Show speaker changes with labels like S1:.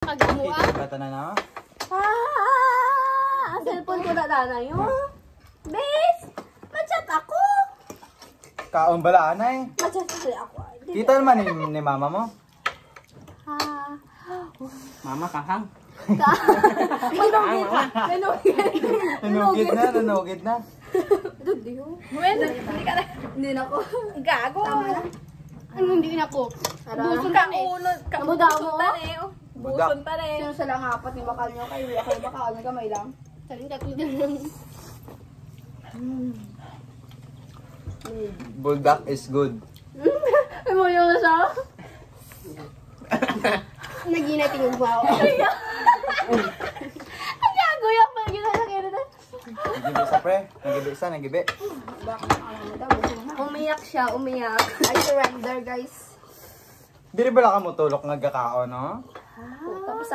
S1: Kagamuan.
S2: Bata na na.
S1: Ang cellphone ko na yun. Bes, machat ako.
S2: Kaon bala anay.
S1: Machat kasi ako.
S2: Kita naman ni mama mo.
S3: Mama kahang.
S1: Nanugid na.
S2: Nanugid na.
S1: Bueno, hindi na ako. Gago. Hindi na ako. Buson ka ulo. Buson ta ne. Buson ta ne.
S4: Sino sa lang apat ni bakal nyo kayo? Ako yung bakal, nagkamay lang.
S1: Saling tatlo lang.
S2: Bulldog is good.
S1: Ay mo yung siya. Naginay tingin mo ako. Ang gago yung pag ginasakyan na.
S2: Nagibi sa pre. Nagibi.
S1: Umiyak siya, umiyak.
S4: I surrender, guys.
S2: Dili bala ka mo tulok nga gakao, no?
S4: Tapos